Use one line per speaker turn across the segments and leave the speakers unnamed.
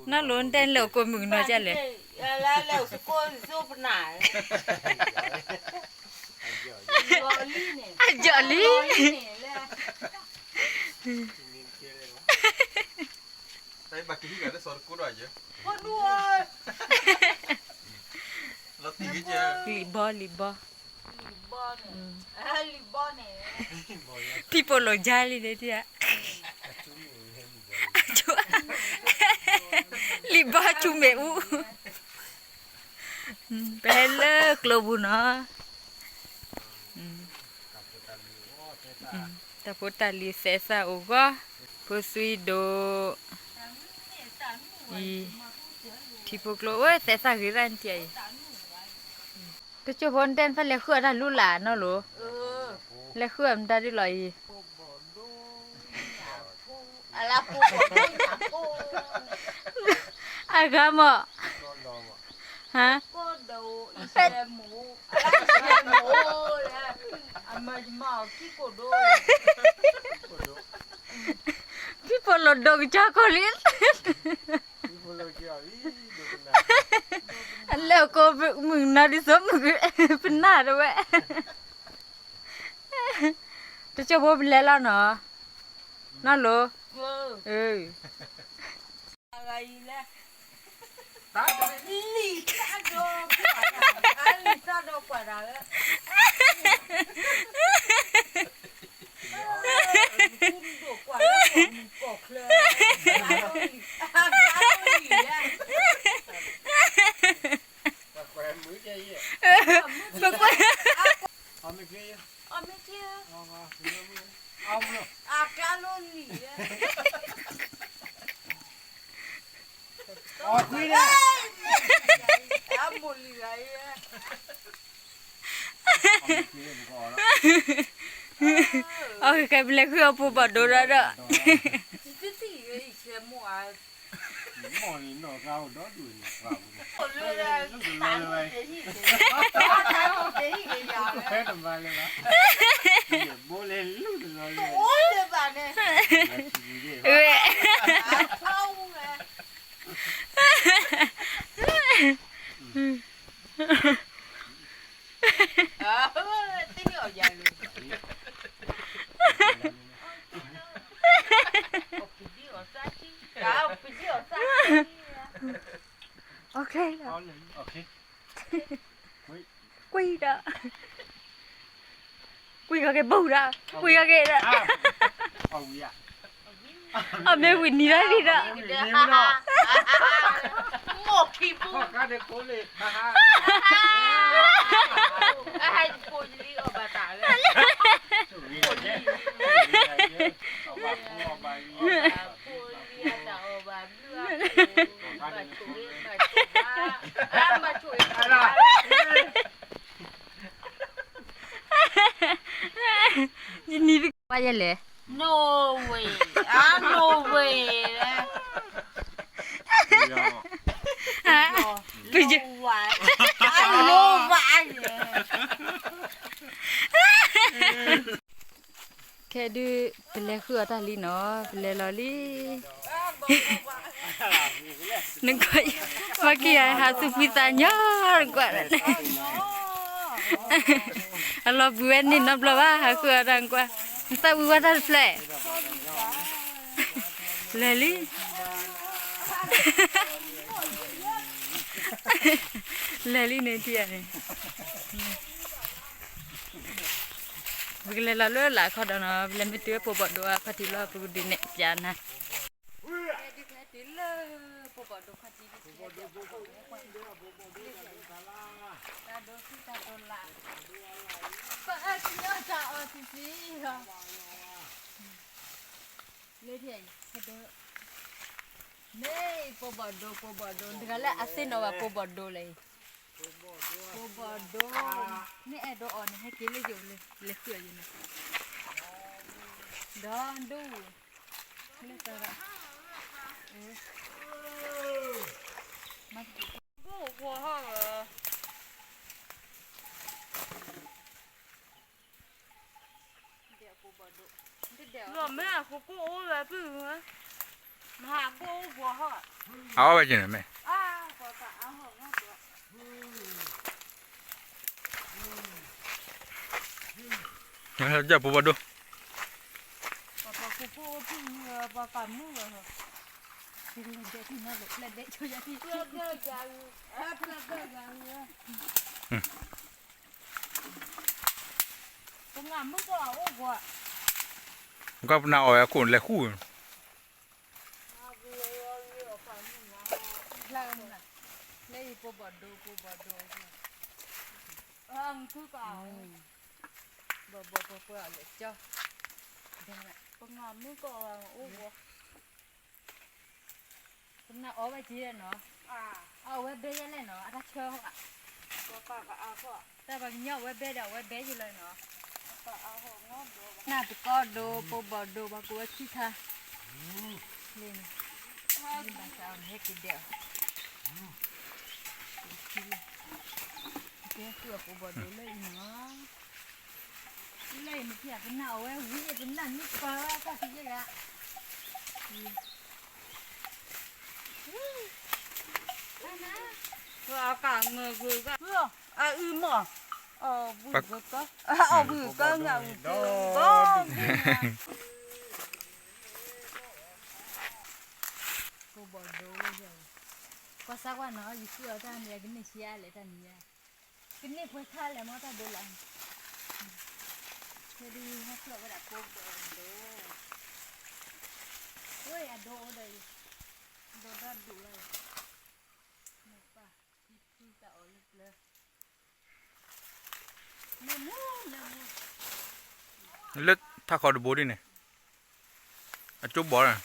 nó lớn tên lẩu của mừng nó chứ lệ
là lẩu số cô số bên này
giờ lý
Tapi bagi juga ada sorku aja.
waduh
Lo tinggi aja.
libo
libon này
people lo jali deh dia libo cuma bela klobu na tapi tali sesa uga posuido tipo klobu sesa giranti ay cái chỗ hôn tên phải lấy khứa ra lú lả nó lú lấy khứa em ta đi lại
là cô
ai cả mà hả
cô đầu xe mũ xe mũ mà cái cổ đô
people lo dog chocolate leo cô mừng nó đi sớm bên nào rồi vậy tôi cho bố bên lá nó lố ừ ôi cái bê khưa phụ bảo đồ ra đó ok quy đó quy cái bầu đó quy cái đó à mẹ quy đi ra đi đó
một kỳ bu hai cô đi ở bà tả lên
Ini bi apa aja le?
No way, no way.
Puji.
No way.
Kayak di beli khua tali no, beli loli. Nengkoi, maki ya hasil pisahnya, nengkoi. Kalau buat ni nak belawa, aku orang kuah. Entah buat apa play. Lali. Lali ni dia ni. Bila lalu lah kau dah nak bila mesti apa buat doa kau tilah pergi di nek jana. Nei pobodo ndikala asino wa pobodo lai pobodo ni edo on he kile jo le khua jo do le tara ma go ha dia pobodo dia
Rồi mấy là cô ô là bự hả? Mà cô của họ
เอาไปกินไหม
ก็เอาหงเอาตัว
งั้นจะปูบดู
ก็กูพี่ปากกันมือเหรอที่เล่นเด็กที่นั่นเล่นเด็กช่วยที่เพื่อเพื่อกันเพื่อเพื่อกันเนี่ยตรงนั้นมึงก็เอากว่า
ก็น่าเอาคุณเลยคู่
เลยปูบอดูคือเก่า บ่เลยเจ้าเดี๋ยวนะ
ตรงนั้นมึงก็เอากว่า
คุณน่ะเอาไว้จีเนาะเอาไว้เบยเลยเนาะถ้าเชื่อเขาอ่ะ
ก็เอาก็
แต่บางเงี้ยไว้เบยเดี๋ยวไว้เบยอยู่เลยเนาะ
ก็เอาหงเอาตัว
น่าไปก็ดูปูบอดูบางกูว่าขี้ท่านี่นะนี่มาจะเอาเฮ็ดกินเดียวเดี๋ยวเสือปูบอดูเลยเนาะเลยมันเพียเป็นหน้าเอาไว้วิ่งเป็นหน้านี่ปลาก็ที่จะละ
เอากางมือคือก็เพื่ออืมอ่ะบุกก็บุกก็งาก็
ปูบอดูเลยก็สักวันเนาะอยู่เสือท่านเนี่ยกินไม่เชียเลยท่านเนี่ยกินนี่พูดท่าเลยมั้งท่านดูหลังจะดีให้เสือก็ได้ปูบอดูเฮ้ยอะดูเลยดูด้านดูเลยนี่ป่ะที่จะเอาลึกเลยเนื้อมูเนื้อมู
เลือดถ้าเขาดูบูดิเนี่ยจุบบอลอ่ะ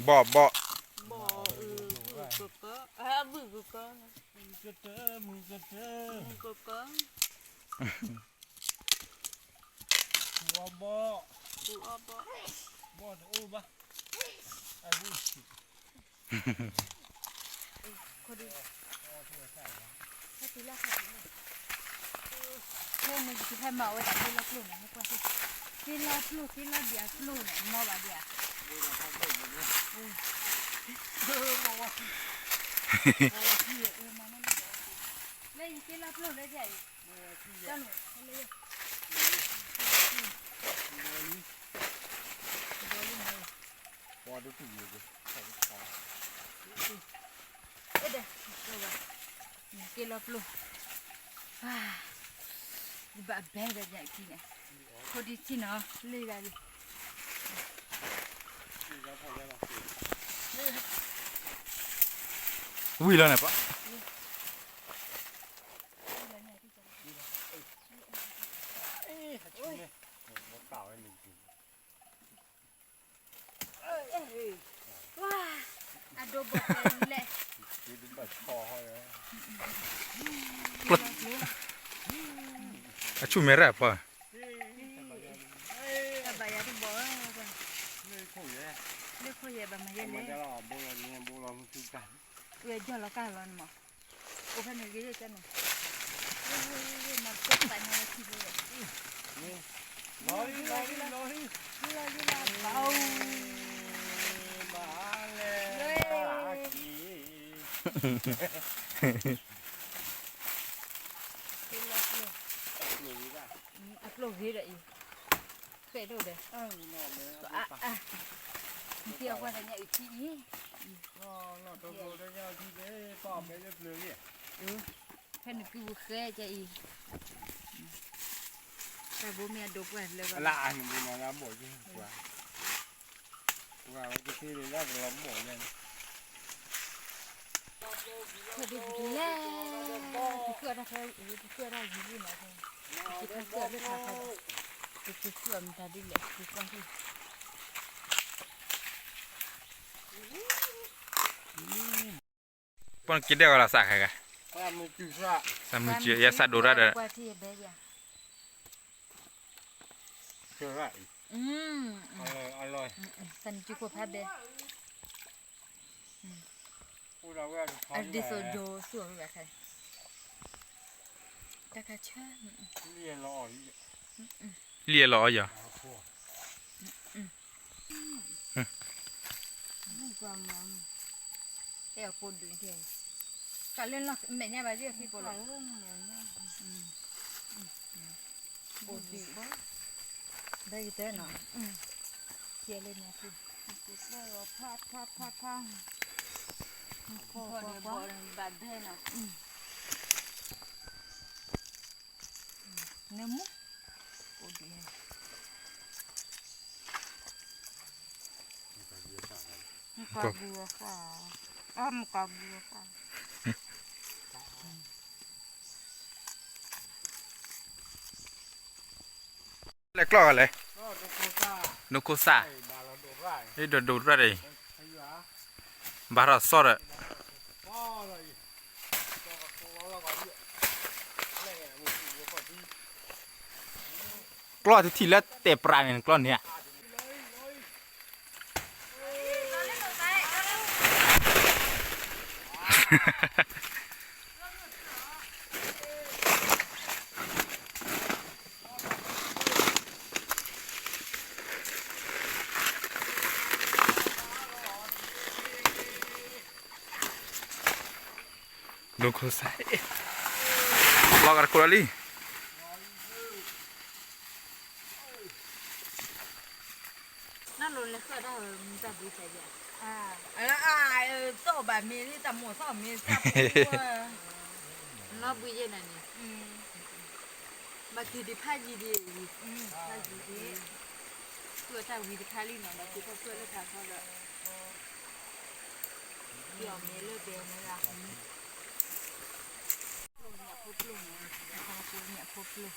บ่
บ่ก็บุกก็มึงก็
ว่าบ่
บ่
อู้บ่ไอ้บูสิ
คนดีให้ตีละค่ะเฮ้ยมันจะให้มาไว้แต่ตีละปลุกนะให้กว่าที่ตีละปลุกตีละเดียปลุกเนี่ยมอบะเดียเลยตีละปลุกเลยใหญ่เจ้าหนูเลย
พอได้ถึงอยู่ดิ
เอ๊ะเดี๋ยวตีละปลุกแบบแบกใหญ่ที่เนี่ยคนดีที่เนาะเลยกัน
วิ่งแล้วเนี่ยปะ
เก่าไอ้หนึ่ง
ว้าอะโดบเลย
คือเป็นแบบคอเขาเลย
ชูเมร่ปะ
แต่ใบยาที่บอกว่า
ไม่คุยเลย
เลือกคุยแบบมาเยอะเล
มัน
ย
จะหล่อโบราณเนี่ยโบราณมันคือกัน
เวียนย้อนแล้วกันแล้วมั้งโอ้แค่นี้ก็เยอะจังเลยมันตกไปในที่เลย
ร้อยเบา มาเลยกี หนูก็
อัพโหลดที่ไหนเคยดูเด้
นอนเลย
เที่ยวว่าแต่เนี่ยอีกที
นอนตัวได้ยาวที่เด้ปอบไม่ได้เปลือย
แค่นึกกูเคยจะอีแต่บุเมียดุกเลยว่า
ละอันนี้มาแล้วหมดยิ่งกว่าก็ที่นี่น่าจะล้มหมดเลย
พอดีแล้วเพื่อได้เพื่อได้ยืนนะเพื่อนเพื่อได้ทำอะไรคือเพื่อมันจะดีแหละคือความที่
ปนกินได้ก็ละสักไงกัน
ถ้ามือจุดละ
สามีเจียสัตว์ดูได้เด้อ
ว่าที่เบย์
เชื่อไรอร่อย
สันจุกพับเบย์
พูดเราว่า
อันนี้โซโยส่วนแบบไหน ta cả cha
เรียนรออีก
เลียล้ออย่า
quăng nó
eo pôn đuổi thì cả lên lọc mẹ nhà bà riêng phi pôn lọc pôn đuổi đây thế nào chia lên nhà phi
rồi phát
thôi để bỏ bàn thế nào nếu múc pôn đuổi
cà bùa quả cà bùa quả
แล้วกล้ออะไร
ก็ตะโกซ่าน
กโคซ่า
ไอ้บาลาโดไร่
เฮ้ยโดดๆอะไร
ไอ้ยา
บาราซอดอะ
ป้อเลยก็ตัวเราก็เยอะแรงอ่ะมึงก็ดี
กล้อที่แล้วเตะปลาเนี่ยกล้อเนี่ย นกโคซ่าลอกอะไรกูล่ะ
nó luôn là khơi đó mình ta bị sai vậy
tổ bà mi đi tầm mùa sau mi sắp
nó bị vậy này nè mà thì đi phá gì đi phá gì đi tôi ta vì đi phá đi nó là tôi có tôi thằng sao rồi điều mấy lơ điều mấy là nhà phốp luôn nhà phốp luôn nhà phốp luôn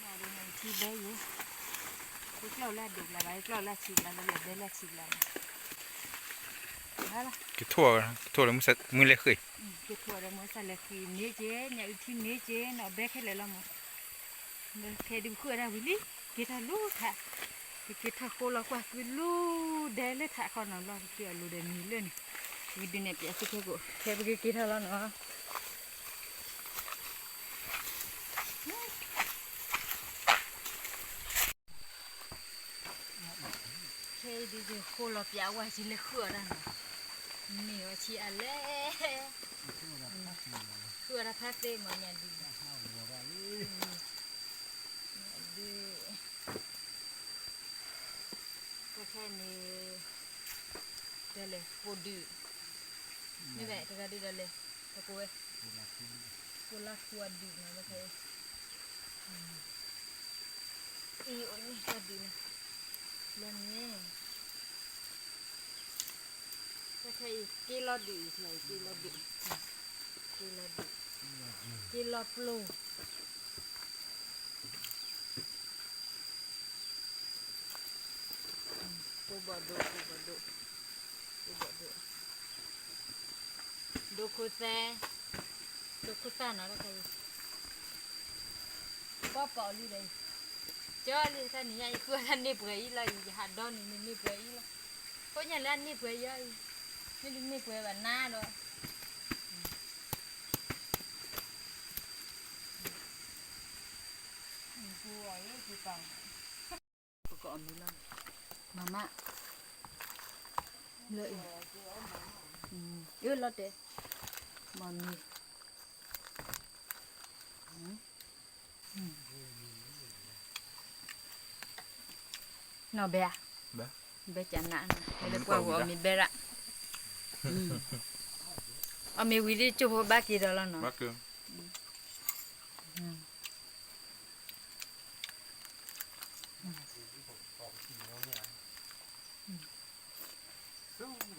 nào đây này chi bé vậy cái lò là được là đấy lò là chỉ là nó đây là chỉ là đó là
กิทั่วแล้วมึงเล็กขึ้น
cái thua đó mới xài là khi nhớ chế nhà thì nhớ chế nó bé cái này là mà nên thế đừng khơi ra với lý cái thằng lú thà cái thằng cô là qua cái lú đẻ lấy thà con nó lo cái lú đẻ mì lên vì đứa này bị cái của thế cái thằng nó nữa thế đi cô là bị qua chỉ lấy khơi ra mì ở chị ăn lẽ khưa ra phát đi mà nhà đi cái này đây là bột đu như vậy ta đi đây là ta cô là cua đu nó thấy ý ôi ta đi nè lên nhé cái kilo đi này kilo đi kilo plu cô bỏ đồ đồ cô xe nó là cái bỏ đi đây cho đi thân này cứ thân đi bưởi là hạt đòn này đi bưởi là có nhà lên đi bưởi vậy nhưng đi bưởi bản na rồi còn nữa mama lợi yêu lót đấy mami nó bé chán nản hay là qua của mình bé ạ mình quý đi chụp bác kia đó là nó
bác cơ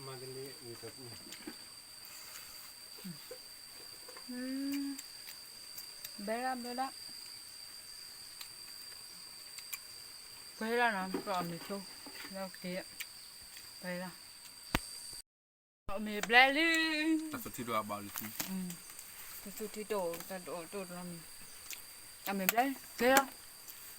มาเลี้ยงตัวนี้
bé đó quay ra nó còn mình thu đâu kia đây là mình bé đi
ตัดสุดที่ดูอาบาลิที
tôi đổ làm mình bé kia